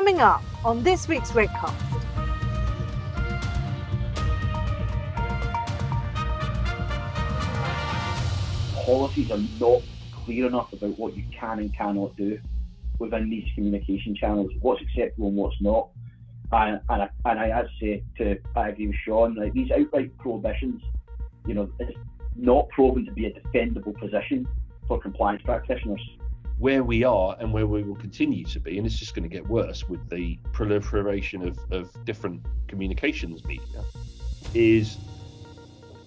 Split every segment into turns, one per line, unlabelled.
Coming up on this week's RegCast.
Policies are not clear enough about what you can and cannot do within these communication channels, what's acceptable and what's not. And I have to say, I agree with Sean, like these outright prohibitions, it's not proven to be a defendable position for compliance practitioners.
Where we are and where we will continue to be, and it's just going to get worse with the proliferation of different communications media, is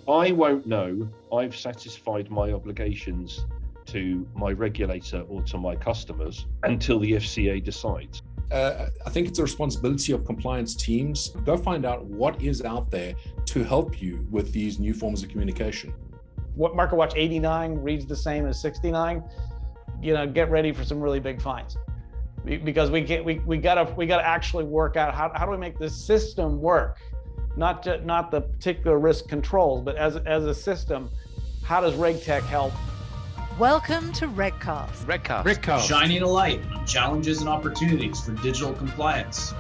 I won't know I've satisfied my obligations to my regulator or to my customers until the FCA decides.
I think it's a responsibility of compliance teams. Go find out what is out there to help you with these new forms of communication.
What MarketWatch 89 reads the same as 69, get ready for some really big fines, because we gotta actually work out how do we make this system work, not the particular risk controls, but as a system, how does RegTech help?
Welcome to RegCast.
RegCast. Shining a light on challenges and opportunities for digital compliance.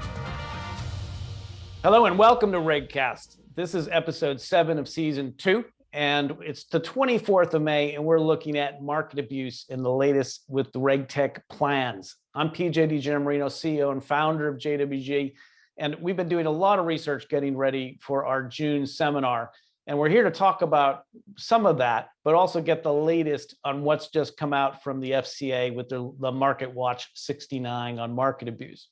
Hello and welcome to RegCast. This is episode 7 of season 2, and it's the 24th of May, and we're looking at market abuse in the latest with the RegTech plans. I'm PJ DiGianmarino, CEO and founder of JWG, and we've been doing a lot of research getting ready for our June seminar. And we're here to talk about some of that, but also get the latest on what's just come out from the FCA with the MarketWatch 69 on market abuse.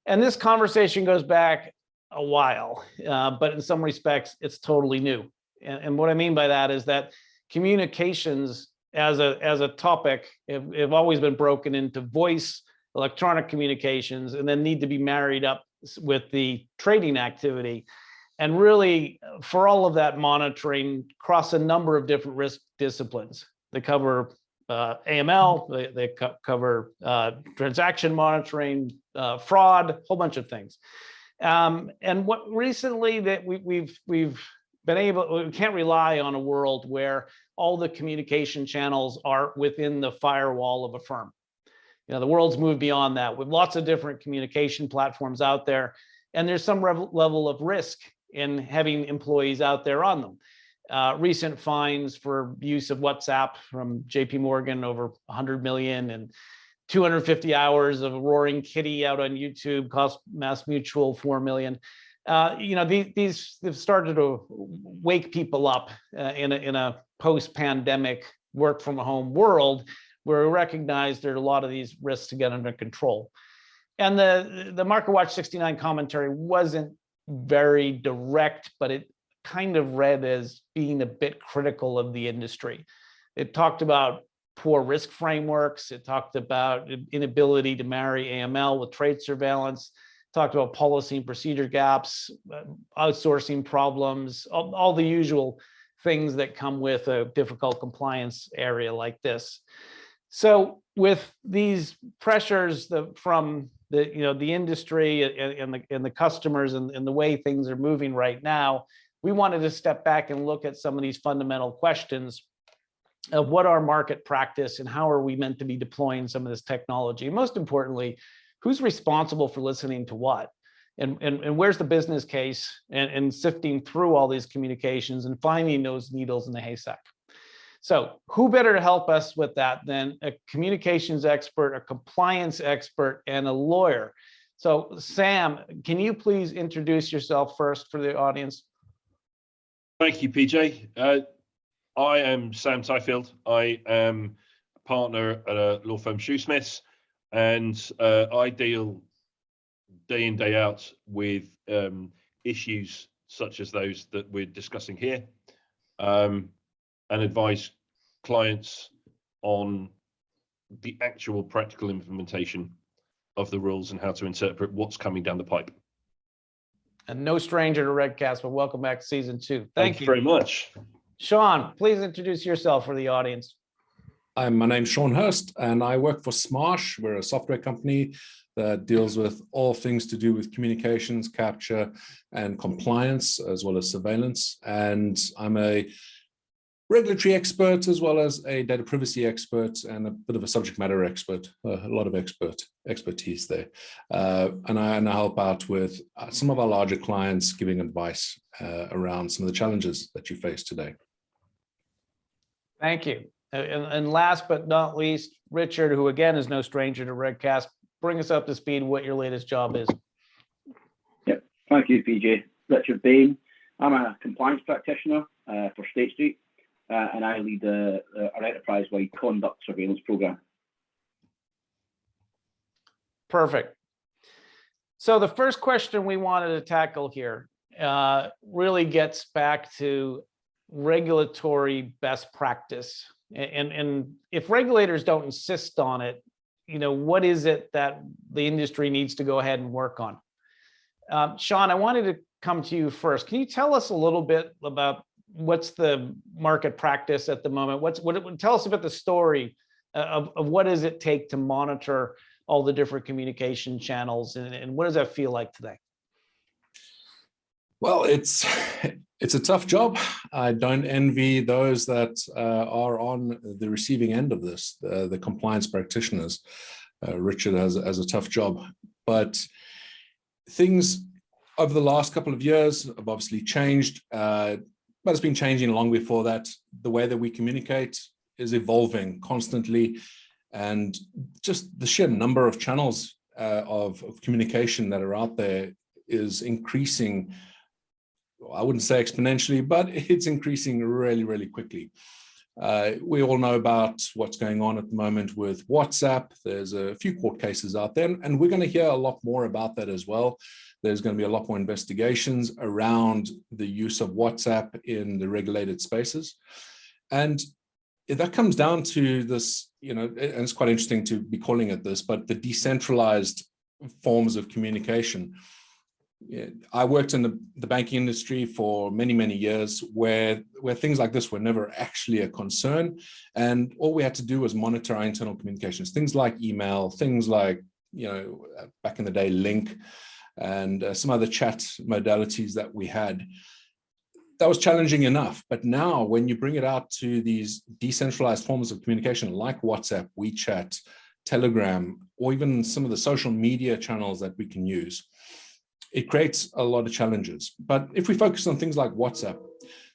And this conversation goes back a while, but in some respects, it's totally new. And what I mean by that is that communications as a topic have always been broken into voice, electronic communications, and then need to be married up with the trading activity. And really, for all of that monitoring, across a number of different risk disciplines. They cover AML, they cover transaction monitoring, fraud, a whole bunch of things. And what recently that we've been able, we can't rely on a world where all the communication channels are within the firewall of a firm. The world's moved beyond that with lots of different communication platforms out there, and there's some level of risk in having employees out there on them. Recent fines for use of WhatsApp from JP Morgan, over 100 million, and 250 hours of a roaring kitty out on YouTube cost Mass Mutual 4 million. These have started to wake people up in a post-pandemic work from home world where we recognize there are a lot of these risks to get under control. And the MarketWatch 69 commentary wasn't very direct, but it kind of read as being a bit critical of the industry. It talked about poor risk frameworks. It talked about inability to marry AML with trade surveillance. It talked about policy and procedure gaps, outsourcing problems, all the usual things that come with a difficult compliance area like this. So with these pressures from the industry and the customers and the way things are moving right now, we wanted to step back and look at some of these fundamental questions of what are market practice and how are we meant to be deploying some of this technology. And most importantly, who's responsible for listening to what? And where's the business case and sifting through all these communications and finding those needles in the haystack. So who better to help us with that than a communications expert, a compliance expert, and a lawyer? So Sam, can you please introduce yourself first for the audience?
Thank you, PJ. I am Sam Tyfield. I am a partner at a law firm, Shoesmiths, and I deal day in, day out with issues such as those that we're discussing here. And advise clients on the actual practical implementation of the rules and how to interpret what's coming down the pipe.
And no stranger to RegCast, but welcome back to season 2.
Thank you very much.
Sean, please introduce yourself for the audience.
My name's Sean Hurst, and I work for Smarsh. We're a software company that deals with all things to do with communications, capture, and compliance, as well as surveillance. And I'm a regulatory expert as well as a data privacy expert and a bit of a subject matter expert, a lot of expertise there. And I help out with some of our larger clients giving advice around some of the challenges that you face today.
Thank you. And last but not least, Richard, who again is no stranger to RegCast, bring us up to speed what your latest job is.
Yep. Thank you, PJ. Richard Bain. I'm a compliance practitioner for State Street. And I lead our enterprise-wide conduct surveillance program.
Perfect. So the first question we wanted to tackle here really gets back to regulatory best practice. And if regulators don't insist on it, what is it that the industry needs to go ahead and work on? Sean, I wanted to come to you first. Can you tell us a little bit about what's the market practice at the moment? Tell us about the story of what does it take to monitor all the different communication channels, and what does that feel like today?
Well, it's a tough job. I don't envy those that are on the receiving end of this, the compliance practitioners. Richard has a tough job, but things over the last couple of years have obviously changed. But it's been changing long before that. The way that we communicate is evolving constantly, and just the sheer number of channels of communication that are out there is increasing. I wouldn't say exponentially, but it's increasing really, really quickly. We all know about what's going on at the moment with WhatsApp. There's a few court cases out there, and we're going to hear a lot more about that as well. There's going to be a lot more investigations around the use of WhatsApp in the regulated spaces. And that comes down to this, and it's quite interesting to be calling it this, but the decentralized forms of communication. I worked in the banking industry for many, many years where things like this were never actually a concern. And all we had to do was monitor our internal communications, things like email, things like, back in the day, Link, and some other chat modalities that we had. That was challenging enough. But now when you bring it out to these decentralized forms of communication like WhatsApp, WeChat, Telegram, or even some of the social media channels that we can use, it creates a lot of challenges. But if we focus on things like WhatsApp,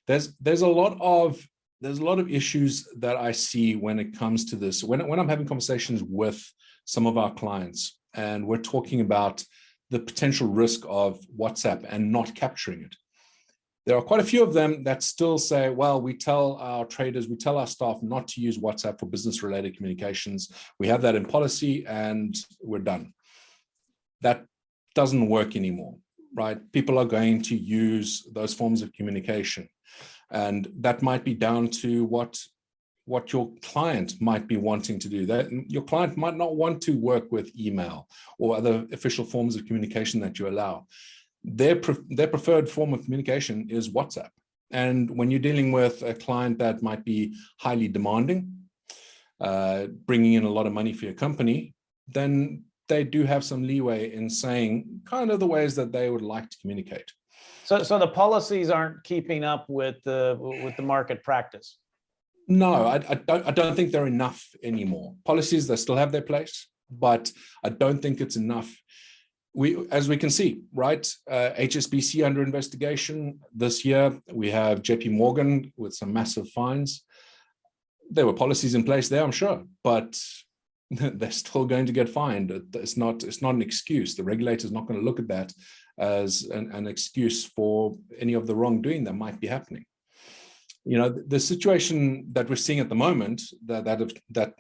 there's a lot of issues that I see when it comes to this. When I'm having conversations with some of our clients and we're talking about the potential risk of WhatsApp and not capturing it, there are quite a few of them that still say, well, we tell our traders, we tell our staff not to use WhatsApp for business-related communications. We have that in policy and we're done. That doesn't work anymore, right? People are going to use those forms of communication. And that might be down to what your client might be wanting to do. That your client might not want to work with email or other official forms of communication that you allow. Their preferred form of communication is WhatsApp. And when you're dealing with a client that might be highly demanding, bringing in a lot of money for your company, then they do have some leeway in saying kind of the ways that they would like to communicate.
So the policies aren't keeping up with the market practice.
No, I don't think they're enough anymore. Policies, they still have their place, but I don't think it's enough. As we can see, right, HSBC under investigation this year. We have JP Morgan with some massive fines. There were policies in place there, I'm sure, but they're still going to get fined. It's not an excuse. The regulator's not going to look at that as an excuse for any of the wrongdoing that might be happening. The situation that we're seeing at the moment,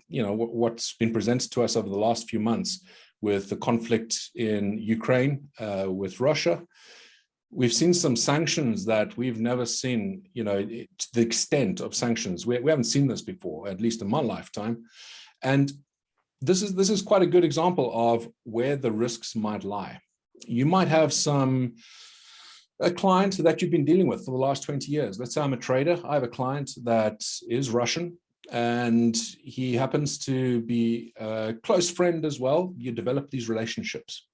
what's been presented to us over the last few months with the conflict in Ukraine with Russia, we've seen some sanctions that we've never seen, to the extent of sanctions. We haven't seen this before, at least in my lifetime. And this is quite a good example of where the risks might lie. You might have a client that you've been dealing with for the last 20 years. Let's say I'm a trader. I have a client that is Russian, and he happens to be a close friend as well. You develop these relationships.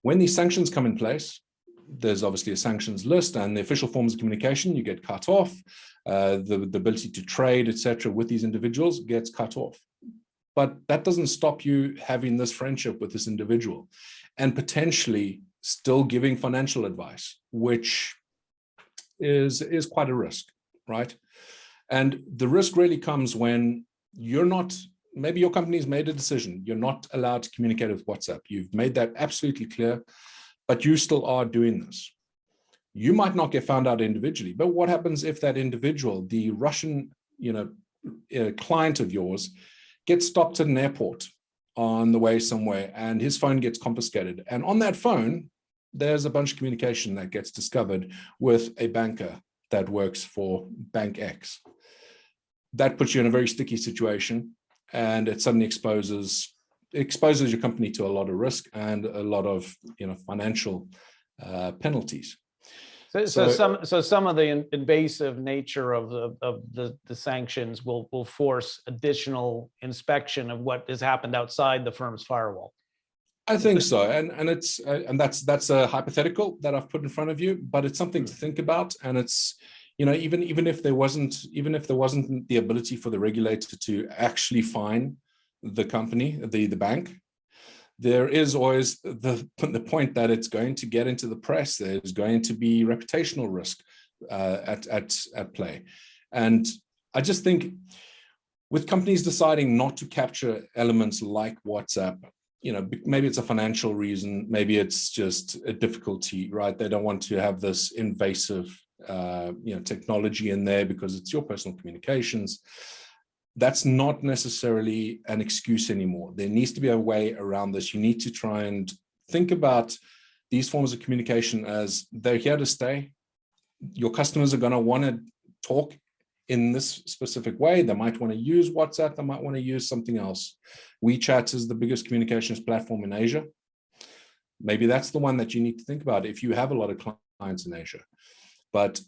When these sanctions come in place, there's obviously a sanctions list, and the official forms of communication, you get cut off. The ability to trade, etc., with these individuals gets cut off. But that doesn't stop you having this friendship with this individual and potentially still giving financial advice, which is quite a risk, right? And the risk really comes when you're not, maybe your company's made a decision, you're not allowed to communicate with WhatsApp. You've made that absolutely clear, but you still are doing this. You might not get found out individually, but what happens if that individual, the Russian, client of yours, gets stopped at an airport on the way somewhere and his phone gets confiscated? And on that phone, there's a bunch of communication that gets discovered with a banker that works for Bank X. That puts you in a very sticky situation, and it suddenly exposes your company to a lot of risk and a lot of financial penalties.
So some of the invasive nature of the sanctions will force additional inspection of what has happened outside the firm's firewall.
I think so, and that's a hypothetical that I've put in front of you, but it's something to think about. And it's even if there wasn't the ability for the regulator to actually fine the company, the bank, there is always the point that it's going to get into the press. There's going to be reputational risk at play. And I just think with companies deciding not to capture elements like WhatsApp, maybe it's a financial reason, maybe it's just a difficulty, right? They don't want to have this invasive technology in there because it's your personal communications. That's not necessarily an excuse anymore. There needs to be a way around this. You need to try and think about these forms of communication as they're here to stay. Your customers are going to want to talk in this specific way. They might want to use WhatsApp. They might want to use something else. WeChat is the biggest communications platform in Asia. Maybe that's the one that you need to think about if you have a lot of clients in Asia. But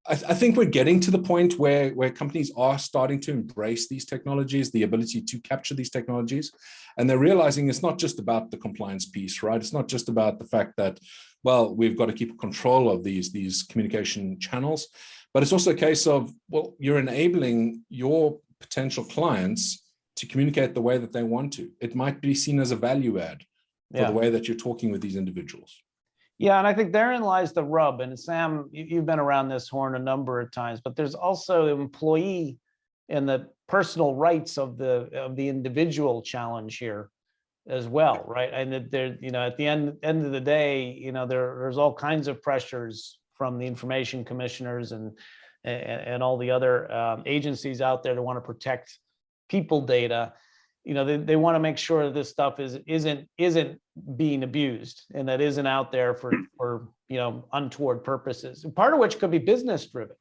I think we're getting to the point where companies are starting to embrace these technologies, the ability to capture these technologies, and they're realizing it's not just about the compliance piece, right? It's not just about the fact that, well, we've got to keep control of these communication channels, but it's also a case of, well, you're enabling your potential clients to communicate the way that they want to. It might be seen as a value add for the way that you're talking with these individuals.
Yeah, and I think therein lies the rub. And Sam, you've been around this horn a number of times, but there's also employee and the personal rights of the individual challenge here as well, right? And there, at the end of the day, there's all kinds of pressures from the information commissioners and all the other agencies out there that want to protect people data. They want to make sure that this stuff isn't being abused and that isn't out there for untoward purposes, part of which could be business driven,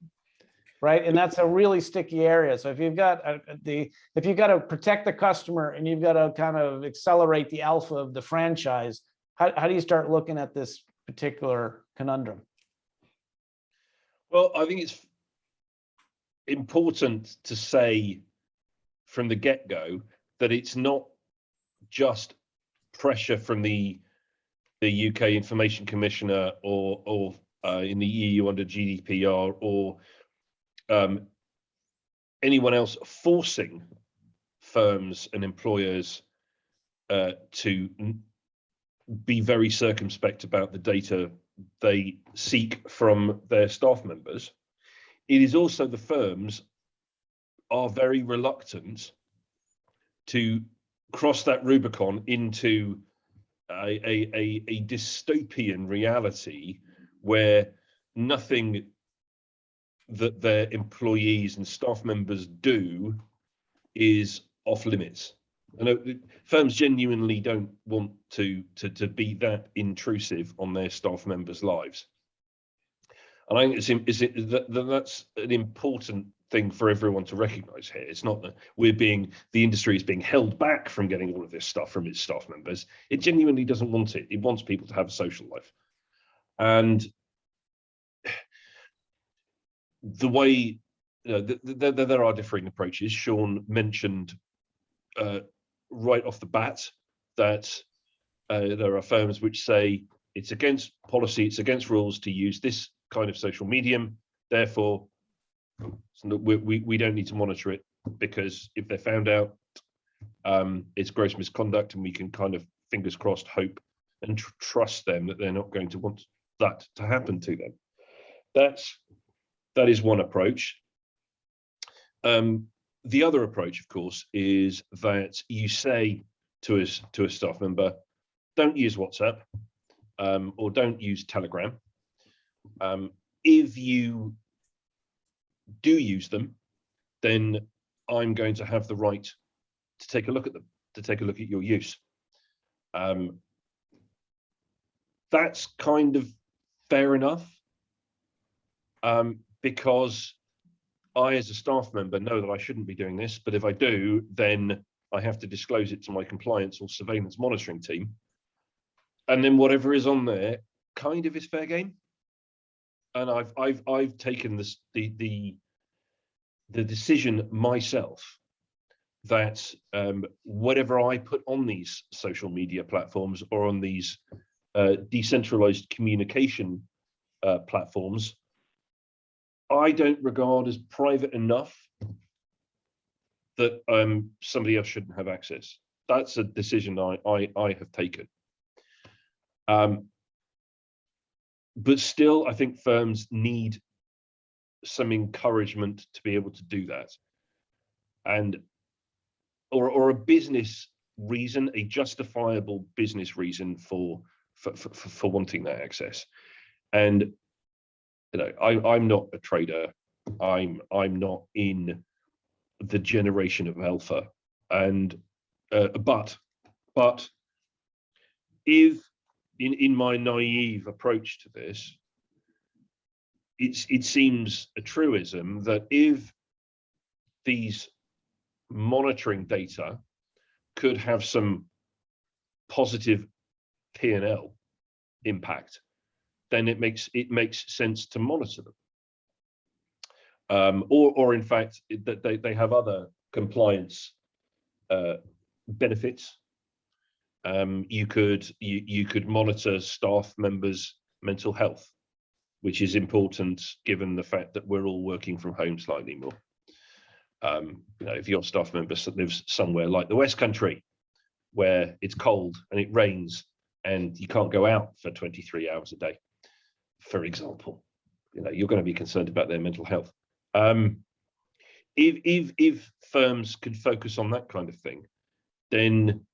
right? And that's a really sticky area. So if you've got to protect the customer and you've got to kind of accelerate the alpha of the franchise, how do you start looking at this particular conundrum?
Well, I think it's important to say from the get-go that it's not just pressure from the UK Information Commissioner or in the EU under GDPR or anyone else forcing firms and employers to be very circumspect about the data they seek from their staff members. It is also the firms are very reluctant to cross that Rubicon into a dystopian reality where nothing that their employees and staff members do is off limits. I know firms genuinely don't want to be that intrusive on their staff members' lives, and I think that's an important thing for everyone to recognize here. It's not that the industry is being held back from getting all of this stuff from its staff members. It genuinely doesn't want it. It wants people to have a social life. And the way, there are differing approaches. Sean mentioned right off the bat that there are firms which say it's against policy, it's against rules to use this kind of social medium. Therefore, we don't need to monitor it, because if they're found out, it's gross misconduct, and we can kind of, fingers crossed, hope and trust them that they're not going to want that to happen to them. That is one approach. The other approach, of course, is that you say to a staff member, don't use WhatsApp, or don't use Telegram. If you do use them, then I'm going to have the right to take a look at them, to take a look at your use. That's kind of fair enough, because I, as a staff member, know that I shouldn't be doing this, but if I do, then I have to disclose it to my compliance or surveillance monitoring team. And then whatever is on there kind of is fair game. And I've taken this the decision myself that whatever I put on these social media platforms or on these decentralized communication platforms, I don't regard as private enough that somebody else shouldn't have access. That's a decision I have taken. But still, I think firms need some encouragement to be able to do that, and or a business reason, a justifiable business reason for wanting that access. And I'm not a trader. I'm not in the generation of alpha, and but if in my naive approach to this, it seems a truism that if these monitoring data could have some positive P&L impact, then it makes sense to monitor them. Or in fact, that they have other compliance benefits. You could monitor staff members' mental health, which is important given the fact that we're all working from home slightly more. If your staff member lives somewhere like the West Country, where it's cold and it rains and you can't go out for 23 hours a day, for example, you're going to be concerned about their mental health. If firms could focus on that kind of thing, then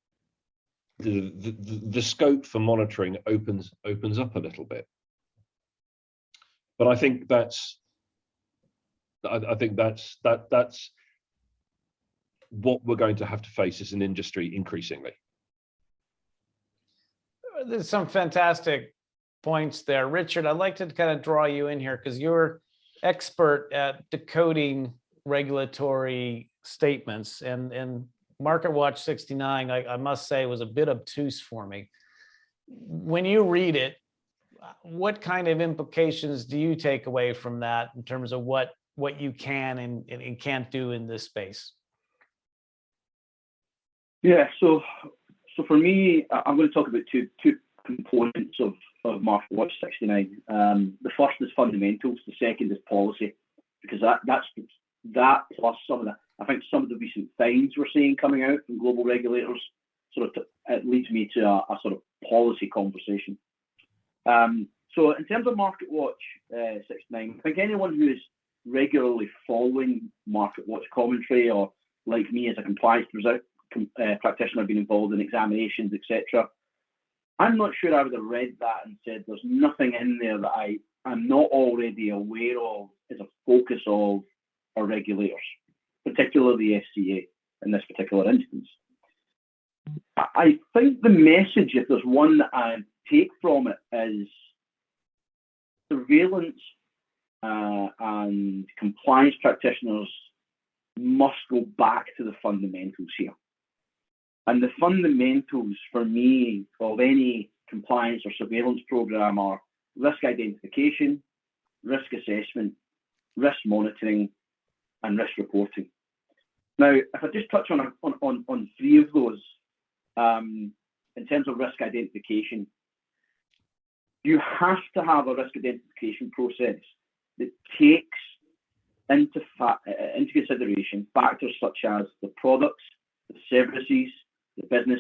the scope for monitoring opens up a little bit. But I think that's what we're going to have to face as an industry increasingly.
There's some fantastic points there. Richard, I'd like to kind of draw you in here because you're expert at decoding regulatory statements, and MarketWatch 69, I must say, was a bit obtuse for me. When you read it, what kind of implications do you take away from that in terms of what you can and can't do in this space?
Yeah, so for me, I'm going to talk about two components of MarketWatch 69. The first is fundamentals, the second is policy, because that plus some of the recent fines we're seeing coming out from global regulators it leads me to a sort of policy conversation. So in terms of MarketWatch 69, I think anyone who is regularly following MarketWatch commentary, or like me as a compliance practitioner, been involved in examinations, etc., I'm not sure I would have read that and said there's nothing in there that I'm not already aware of as a focus of our regulators, particularly the FCA in this particular instance. I think the message, if there's one that I take from it, is surveillance and compliance practitioners must go back to the fundamentals here. And the fundamentals for me of any compliance or surveillance program are risk identification, risk assessment, risk monitoring, and risk reporting. Now, if I just touch on three of those, in terms of risk identification, You have to have a risk identification process that takes into consideration factors such as the products, the services, the business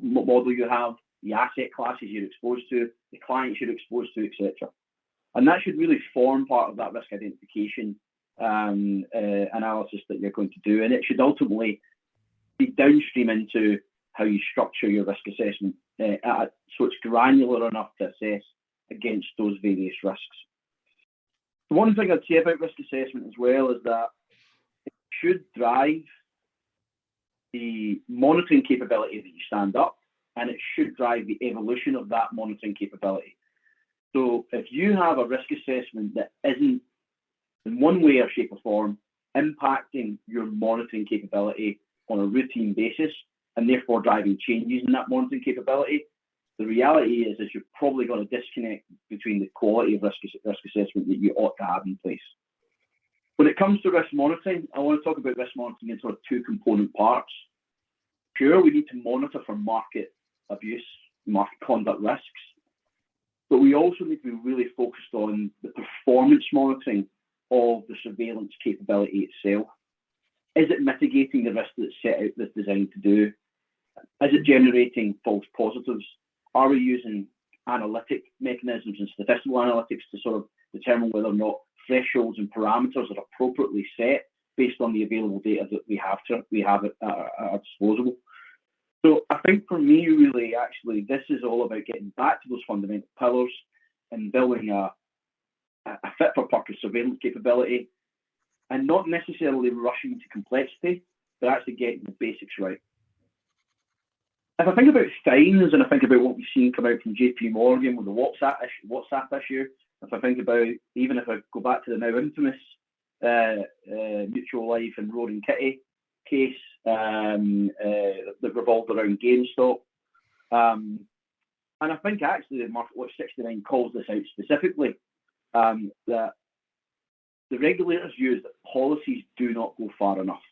model you have, the asset classes you're exposed to, the clients you're exposed to, etc. And that should really form part of that risk identification analysis that you're going to do. And it should ultimately be downstream into how you structure your risk assessment so it's granular enough to assess against those various risks. The one thing I'd say about risk assessment as well is that it should drive the monitoring capability that you stand up, and it should drive the evolution of that monitoring capability. So if you have a risk assessment that isn't in one way or shape or form impacting your monitoring capability on a routine basis and therefore driving changes in that monitoring capability, the reality is you're probably got a disconnect between the quality of risk assessment that you ought to have in place. When it comes to risk monitoring, I want to talk about risk monitoring in sort of two component parts. Sure, we need to monitor for market abuse, market conduct risks, but we also need to be really focused on the performance monitoring of the surveillance capability itself. Is it mitigating the risk that's set out, that's designed to do? Is it generating false positives? Are we using analytic mechanisms and statistical analytics to sort of determine whether or not thresholds and parameters are appropriately set based on the available data that we have at our disposal? So I think for me, really, actually, this is all about getting back to those fundamental pillars and building a fit-for-purpose surveillance capability, and not necessarily rushing to complexity, but actually getting the basics right. If I think about fines and I think about what we've seen come out from JP Morgan with the WhatsApp issue, if I think about, even if I go back to the now infamous Mutual Life and Roaring Kitty case that revolved around GameStop, and I think actually the Market Watch 69 calls this out specifically, that the regulators' view is that policies do not go far enough.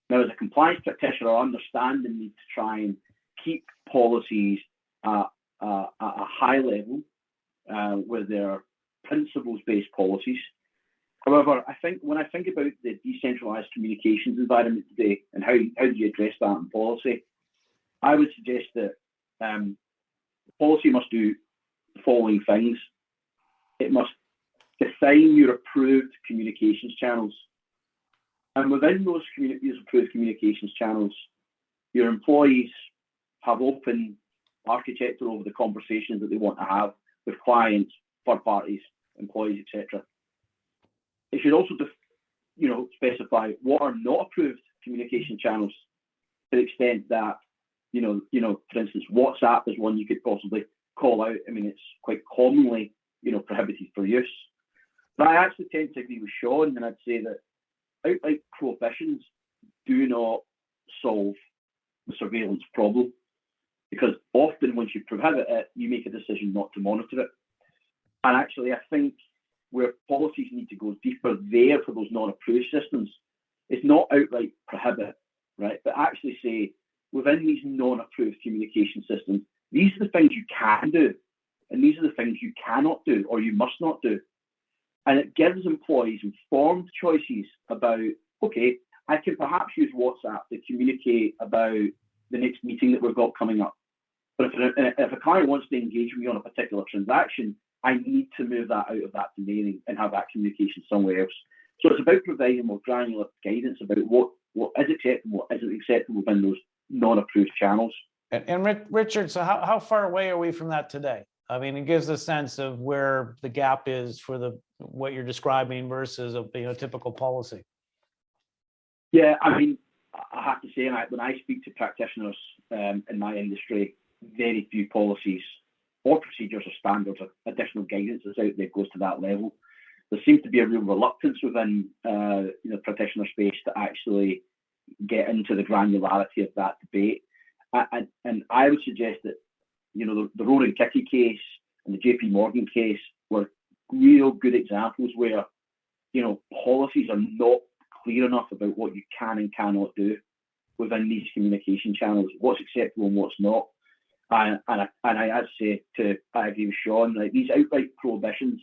Now, as a compliance practitioner, I understand the need to try and keep policies at a high level where they're principles-based policies. However, I think when I think about the decentralised communications environment today and how do you address that in policy, I would suggest that policy must do the following things. It must define your approved communications channels. And within those approved communications channels, your employees have open architecture over the conversations that they want to have with clients, third parties, employees, etc. It should also, specify what are not approved communication channels, to the extent that, for instance, WhatsApp is one you could possibly call out. I mean, it's quite commonly, prohibited for use. But I actually tend to agree with Sean, and I'd say that outright prohibitions do not solve the surveillance problem, because often once you prohibit it, you make a decision not to monitor it. And actually, I think where policies need to go deeper there for those non-approved systems, it's not outright prohibit, right? But actually say, within these non-approved communication systems, these are the things you can do, and these are the things you cannot do or you must not do. And it gives employees informed choices about, okay, I can perhaps use WhatsApp to communicate about the next meeting that we've got coming up. But if a client wants to engage me on a particular transaction, I need to move that out of that domain and have that communication somewhere else. So it's about providing more granular guidance about what is acceptable, what isn't acceptable within those non-approved channels.
And Richard, so how far away are we from that today? I mean, it gives a sense of where the gap is for what you're describing versus a typical policy.
Yeah, I mean, I have to say, when I speak to practitioners in my industry, very few policies or procedures or standards or additional guidance that's out there goes to that level. There seems to be a real reluctance within practitioner space to actually get into the granularity of that debate. And I would suggest that the Roaring Kitty case and the JP Morgan case were real good examples where policies are not clear enough about what you can and cannot do within these communication channels, what's acceptable and what's not. I say I agree with Sean, like these outright prohibitions,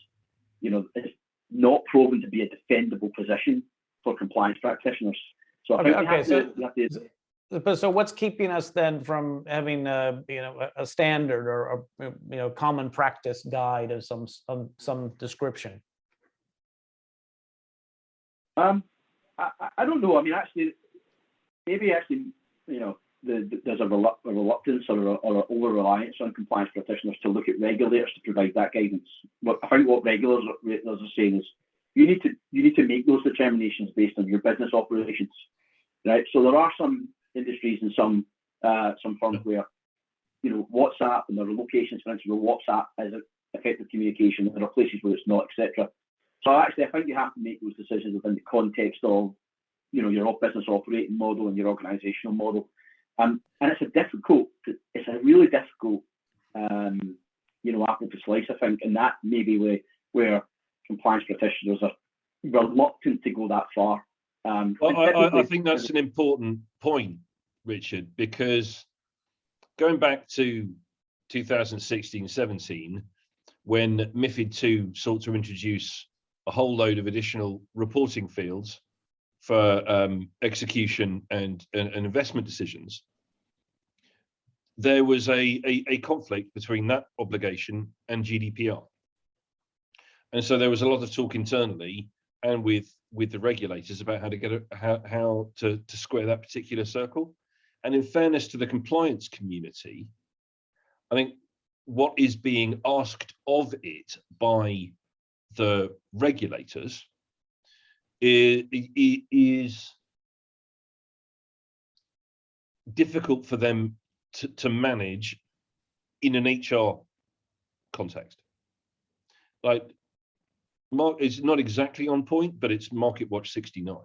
it's not proven to be a defendable position for compliance practitioners. So I think you have to.
So what's keeping us then from having a standard or a common practice guide of some description?
I don't know. I mean, maybe there's a reluctance or an over reliance on compliance practitioners to look at regulators to provide that guidance. I think what regulators are saying is you need to make those determinations based on your business operations, right? So there are some industries and some firms where WhatsApp, and there are locations, for instance, where WhatsApp is effective communication, and there are places where it's not, etc. So I think you have to make those decisions within the context of your business operating model and your organizational model. And it's a really difficult apple to slice, I think, and that may be where compliance practitioners are reluctant to go that far.
I think that's an important point, Richard, because going back to 2016-17, when MiFID II sought to introduce a whole load of additional reporting fields for execution and investment decisions, there was a conflict between that obligation and GDPR. And so there was a lot of talk internally and with the regulators about how to square that particular circle. And in fairness to the compliance community, I think what is being asked of it by the regulators is difficult for them to manage in an HR context. Like, it's not exactly on point, but it's Market Watch 69.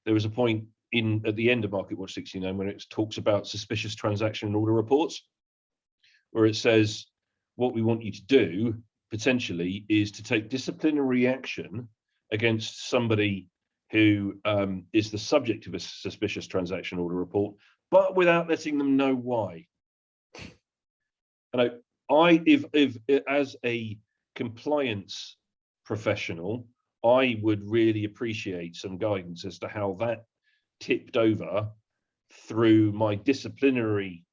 There was a point at the end of Market Watch 69 when it talks about suspicious transaction and order reports, where it says what we want you to do potentially is to take disciplinary action against somebody who is the subject of a suspicious transaction order report, but without letting them know why. And if as a compliance professional, I would really appreciate some guidance as to how that tipped over through my disciplinary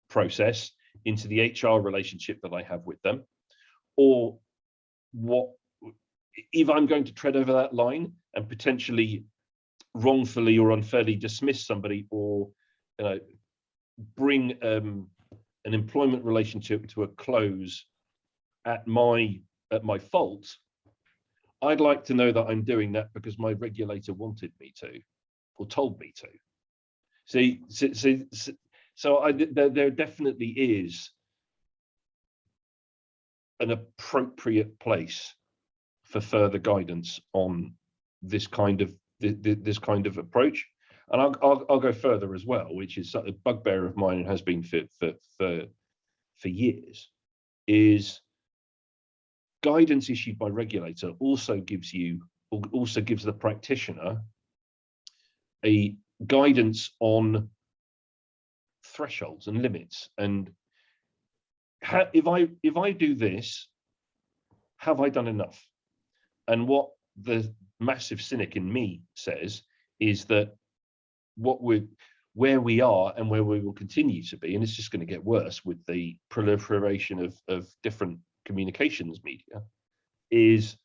process into the HR relationship that I have with them, or what if I'm going to tread over that line and potentially wrongfully or unfairly dismiss somebody, or bring an employment relationship to a close at my fault. I'd like to know that I'm doing that because my regulator wanted me to, or told me to. There definitely is an appropriate place for further guidance on this kind of approach. And I'll go further as well, which is a bugbear of mine and has been for years, is guidance issued by regulator also gives the practitioner a guidance on thresholds and limits, and if I do this, have I done enough? And what the massive cynic in me says is that where we are and where we will continue to be, and it's just going to get worse with the proliferation of different communications media, is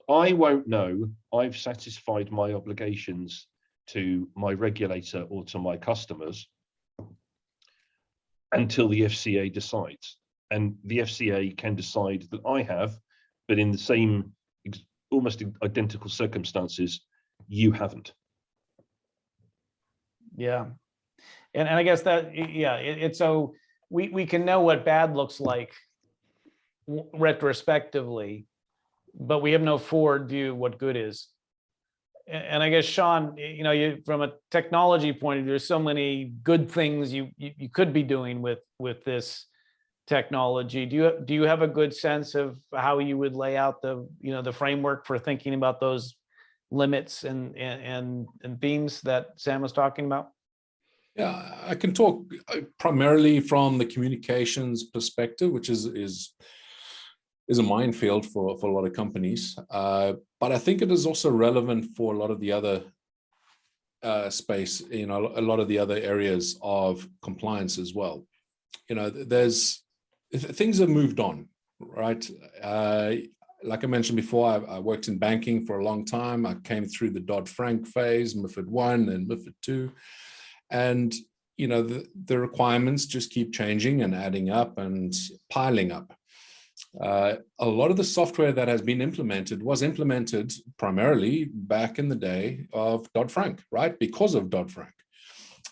I won't know I've satisfied my obligations to my regulator or to my customers until the FCA decides. And the FCA can decide that I have, but in the same almost identical circumstances, you haven't.
Yeah. And I guess that, yeah, it's so we can know what bad looks like retrospectively, but we have no forward view what good is. And I guess, Sean, from a technology point of view, there's so many good things you could be doing with this technology. Do you have a good sense of how you would lay out the framework for thinking about those limits and themes that Sam was talking about?
Yeah, I can talk primarily from the communications perspective, which is a minefield for a lot of companies. But I think it is also relevant for a lot of the other space, a lot of the other areas of compliance as well. Things have moved on, right? Like I mentioned before, I worked in banking for a long time. I came through the Dodd-Frank phase, MiFID 1 and MiFID 2. And, the requirements just keep changing and adding up and piling up. A lot of the software that has been implemented was implemented primarily back in the day of Dodd-Frank, right? Because of Dodd-Frank.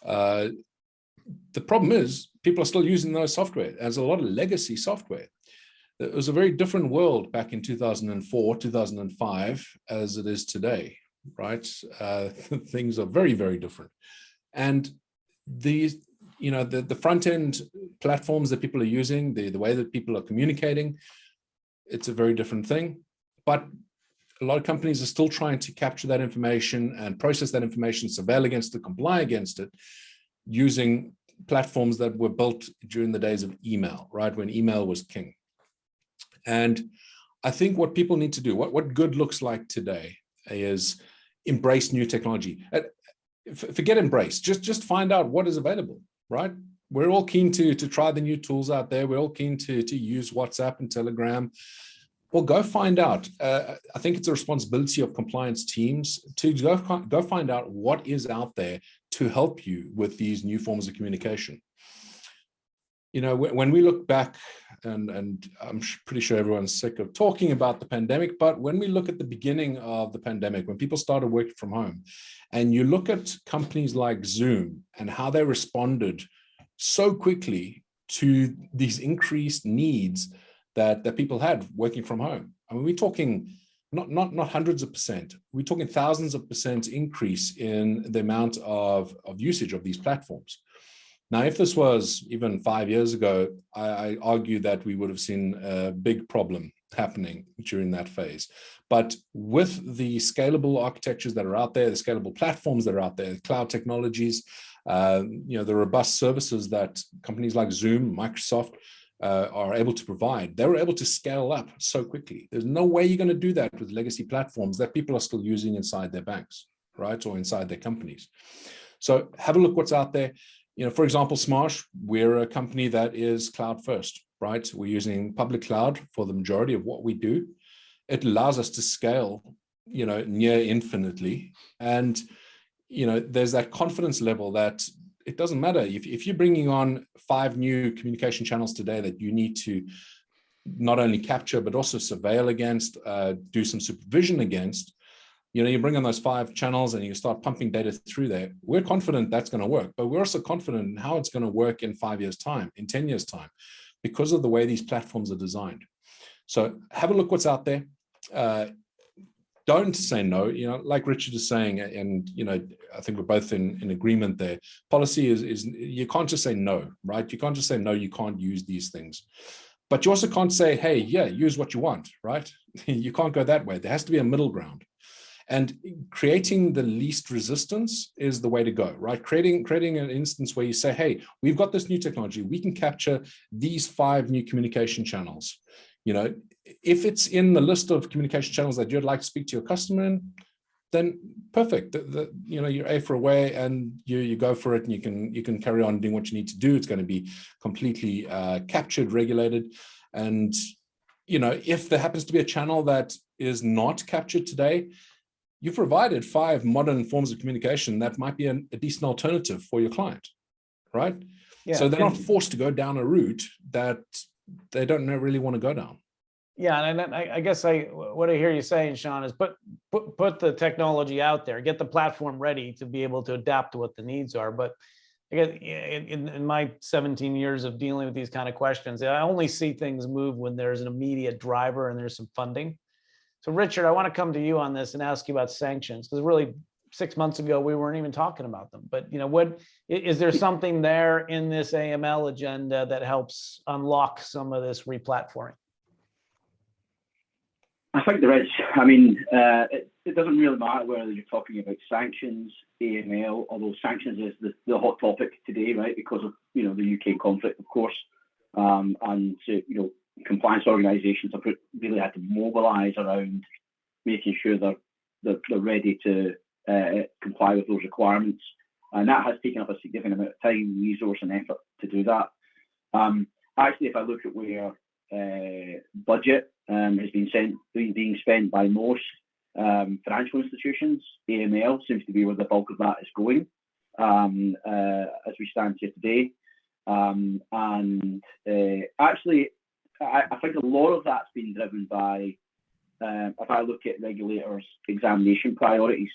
The problem is people are still using those software. There's a lot of legacy software. It was a very different world back in 2004, 2005, as it is today, right? Things are very, very different. And the front end platforms that people are using, the way that people are communicating, it's a very different thing. But a lot of companies are still trying to capture that information and process that information, surveil against it, comply against it, using platforms that were built during the days of email, right? When email was king. And I think what people need to do, what good looks like today, is embrace new technology. Forget embrace, just find out what is available, right? We're all keen to try the new tools out there. We're all keen to use WhatsApp and Telegram. Well, go find out. I think it's a responsibility of compliance teams to go find out what is out there to help you with these new forms of communication. When we look back, and I'm pretty sure everyone's sick of talking about the pandemic, but when we look at the beginning of the pandemic, when people started working from home, and you look at companies like Zoom and how they responded so quickly to these increased needs that people had working from home. I mean, we're talking not hundreds of percent, we're talking thousands of percent increase in the amount of usage of these platforms. Now, if this was even 5 years ago, I argue that we would have seen a big problem happening during that phase. But with the scalable architectures that are out there, the scalable platforms that are out there, cloud technologies, the robust services that companies like Zoom, Microsoft are able to provide, they were able to scale up so quickly. There's no way you're going to do that with legacy platforms that people are still using inside their banks, right? Or inside their companies. So have a look what's out there. For example, Smarsh, we're a company that is cloud first, right? We're using public cloud for the majority of what we do. It allows us to scale, near infinitely. And, there's that confidence level that it doesn't matter if you're bringing on 5 new communication channels today that you need to not only capture, but also surveil against, do some supervision against. You bring on those 5 channels and you start pumping data through there. We're confident that's going to work, but we're also confident in how it's going to work in 5 years' time, in 10 years' time, because of the way these platforms are designed. So have a look what's out there. Don't say no, like Richard is saying, and, I think we're both in agreement there. Policy is you can't just say no, right? You can't just say no, you can't use these things. But you also can't say, hey, yeah, use what you want, right? You can't go that way. There has to be a middle ground. And creating the least resistance is the way to go, right? Creating an instance where you say, hey, we've got this new technology. We can capture these 5 new communication channels. If it's in the list of communication channels that you'd like to speak to your customer in, then perfect. You're A for away and you go for it, and you can carry on doing what you need to do. It's going to be completely captured, regulated. And, if there happens to be a channel that is not captured today, you've provided 5 modern forms of communication that might be a decent alternative for your client, right? Yeah, so they're not forced to go down a route that they don't really want to go down.
Yeah, and I guess what I hear you saying, Sean, is put the technology out there, get the platform ready to be able to adapt to what the needs are. But again, in my 17 years of dealing with these kind of questions, I only see things move when there's an immediate driver and there's some funding. So Richard, I want to come to you on this and ask you about sanctions, because really 6 months ago, we weren't even talking about them. But what is there something there in this AML agenda that helps unlock some of this replatforming?
I think there is. I mean, it doesn't really matter whether you're talking about sanctions, AML, although sanctions is the hot topic today, right? Because of the UK conflict, of course, and compliance organisations have really had to mobilise around making sure they're ready to comply with those requirements, and that has taken up a significant amount of time, resource, and effort to do that. Actually, if I look at where budget has being spent by most financial institutions, AML seems to be where the bulk of that is going as we stand here today. Actually, I think a lot of that's been driven by, if I look at regulators' examination priorities,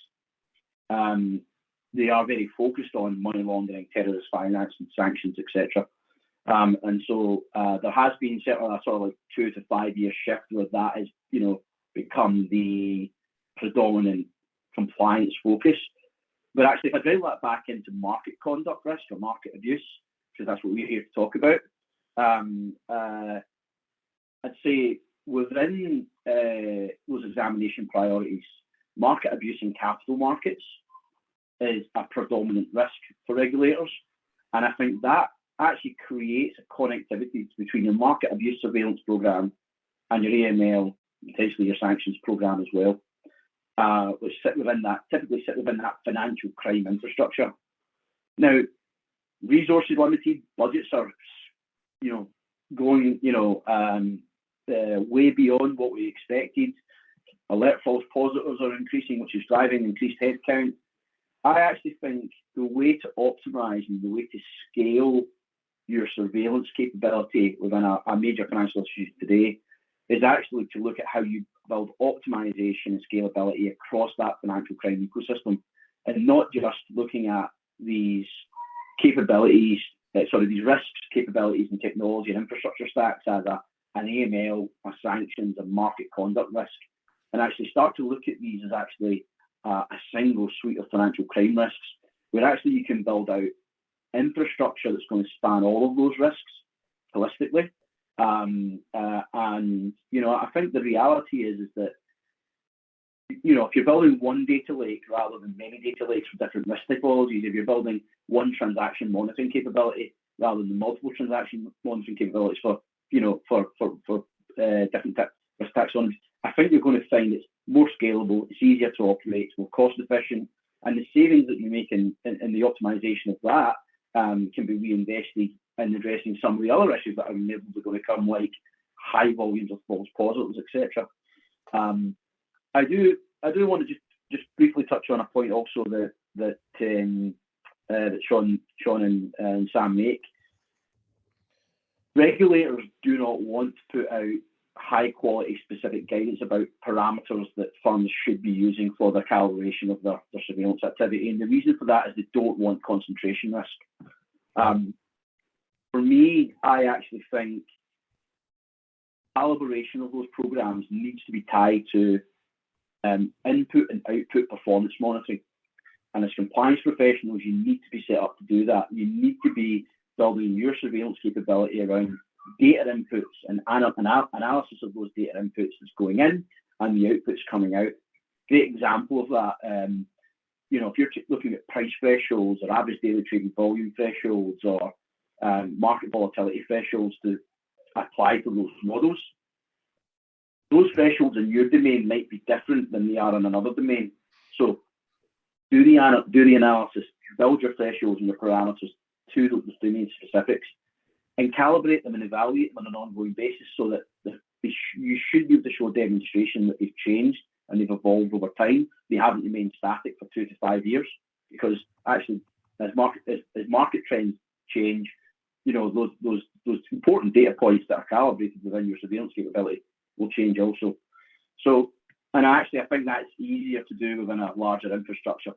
they are very focused on money laundering, terrorist finance, and sanctions, etc. And so there has been certainly a sort of like 2 to 5 year shift where that has, become the predominant compliance focus. But actually, if I drill that back into market conduct risk or market abuse, because that's what we're here to talk about, I'd say within those examination priorities, market abuse in capital markets is a predominant risk for regulators. And I think that actually creates a connectivity between your market abuse surveillance program and your AML, potentially your sanctions program as well, which typically sit within that financial crime infrastructure. Now, resources limited, budgets are, going, way beyond what we expected. Alert false positives are increasing, which is driving increased headcount. I actually think the way to optimize and the way to scale your surveillance capability within a major financial institution today is actually to look at how you build optimization and scalability across that financial crime ecosystem, and not just looking at these capabilities, these risks, capabilities, and technology and infrastructure stacks as an AML, a sanctions, and market conduct risk, and actually start to look at these as actually a single suite of financial crime risks, where actually you can build out infrastructure that's going to span all of those risks holistically. I think the reality is that, if you're building one data lake rather than many data lakes for different risk typologies, if you're building one transaction monitoring capability rather than multiple transaction monitoring capabilities for different risk taxonomies, I think you're going to find it's more scalable, it's easier to operate, it's more cost efficient, and the savings that you make in the optimization of that can be reinvested in addressing some of the other issues that are inevitably going to come, like high volumes of false positives, etc. I do want to just briefly touch on a point also that Sean and Sam make. Regulators do not want to put out high quality specific guidance about parameters that firms should be using for the calibration of their surveillance activity. And the reason for that is they don't want concentration risk. For me, I actually think calibration of those programs needs to be tied to input and output performance monitoring. And as compliance professionals, you need to be set up to do that. You need to be building your surveillance capability around data inputs and analysis of those data inputs that's going in and the outputs coming out. Great example of that, if you're looking at price thresholds or average daily trading volume thresholds or market volatility thresholds to apply to those models, those thresholds in your domain might be different than they are in another domain. So do the analysis, build your thresholds and your parameters to those domain specifics, and calibrate them and evaluate them on an ongoing basis so that you should be able to show demonstration that they've changed and they've evolved over time. They haven't remained static for 2 to 5 years, because actually as market trends change, those important data points that are calibrated within your surveillance capability will change also. So, and actually I think that's easier to do within a larger infrastructure,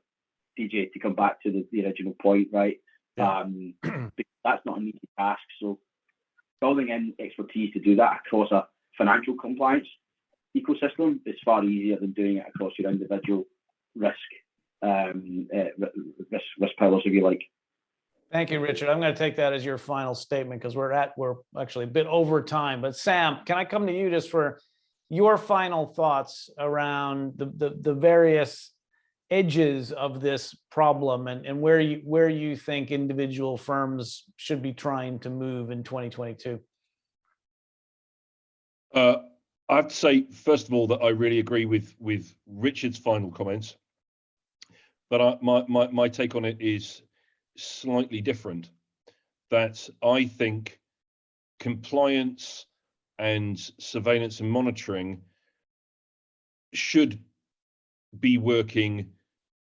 PJ, to come back to the original point, right? Yeah. That's not an easy task. So building in expertise to do that across a financial compliance ecosystem is far easier than doing it across your individual risk pillars, if you like.
Thank you, Richard. I'm going to take that as your final statement because we're actually a bit over time. But Sam, can I come to you just for your final thoughts around the various edges of this problem and where you think individual firms should be trying to move in 2022.
I have to say, first of all, that I really agree with Richard's final comments, but my take on it is slightly different. That I think compliance and surveillance and monitoring should be working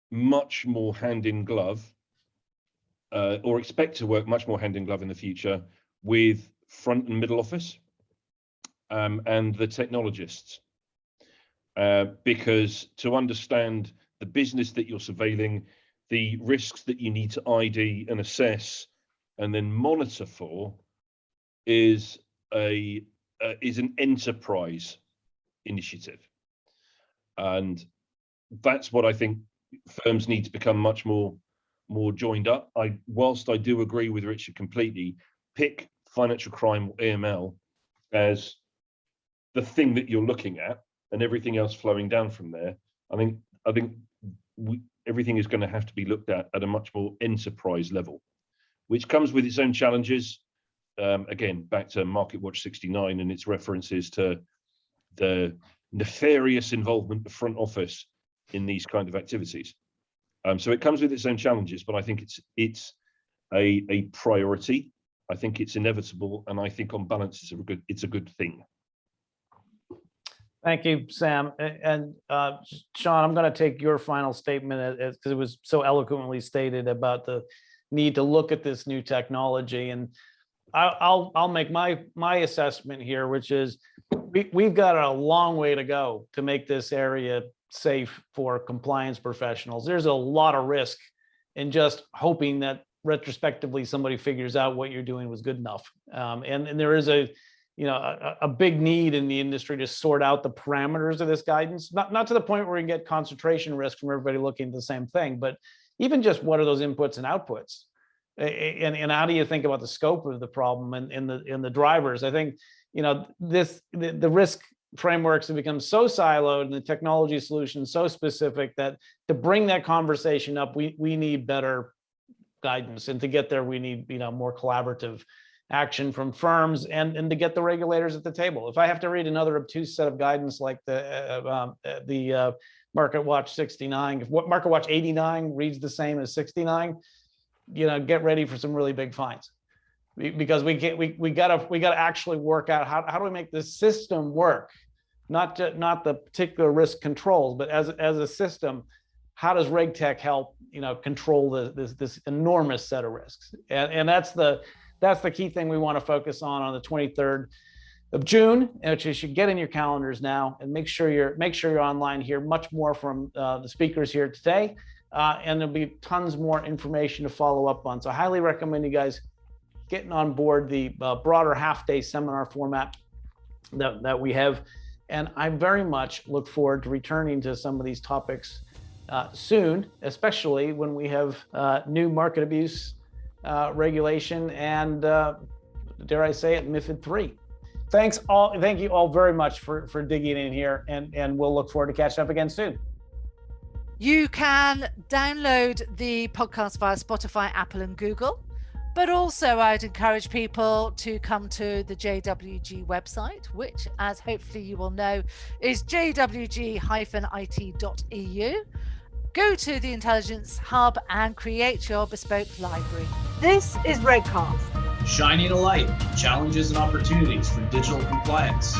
much more hand in glove, or expect to work much more hand in glove in the future with front and middle office and the technologists, because to understand the business that you're surveilling, the risks that you need to ID and assess and then monitor for is an enterprise initiative, and that's what I think firms need to become much more joined up. Whilst I do agree with Richard completely, pick financial crime or AML as the thing that you're looking at, and everything else flowing down from there. I think everything is going to have to be looked at a much more enterprise level, which comes with its own challenges. Again, back to Market Watch 69 and its references to the nefarious involvement of front office in these kind of activities. So it comes with its own challenges, but I think it's a priority. I think it's inevitable, and I think on balance it's a good thing.
Thank you, Sam. And Sean, I'm going to take your final statement because it was so eloquently stated about the need to look at this new technology. And I'll make my assessment here, which is we've got a long way to go to make this area safe for compliance professionals. There's a lot of risk in just hoping that retrospectively somebody figures out what you're doing was good enough. And there is a big need in the industry to sort out the parameters of this guidance, not to the point where you get concentration risk from everybody looking at the same thing, but even just what are those inputs and outputs, and how do you think about the scope of the problem and the drivers? I think the risk frameworks have become so siloed and the technology solutions so specific that to bring that conversation up, we need better guidance, and to get there we need more collaborative action from firms and to get the regulators at the table. If I have to read another obtuse set of guidance like the Market Watch 69, if what Market Watch 89 reads the same as 69, get ready for some really big fines, because we gotta actually work out how do we make this system work, not the particular risk controls, but as a system. How does RegTech help control this enormous set of risks? And that's the key thing we want to focus on the 23rd of June, which you should get in your calendars now, and make sure you're online. Here much more from the speakers here today, and there'll be tons more information to follow up on. So I highly recommend you guys getting on board the broader half-day seminar format that we have, and I very much look forward to returning to some of these topics soon, especially when we have new market abuse regulation and dare I say it, MiFID III. Thank you all very much for digging in here, and we'll look forward to catching up again soon.
You can download the podcast via Spotify, Apple and Google, but also I'd encourage people to come to the JWG website, which, as hopefully you will know, is jwg-it.eu. Go to the Intelligence Hub and create your bespoke library. This is RegCast.
Shining a light on challenges and opportunities for digital compliance.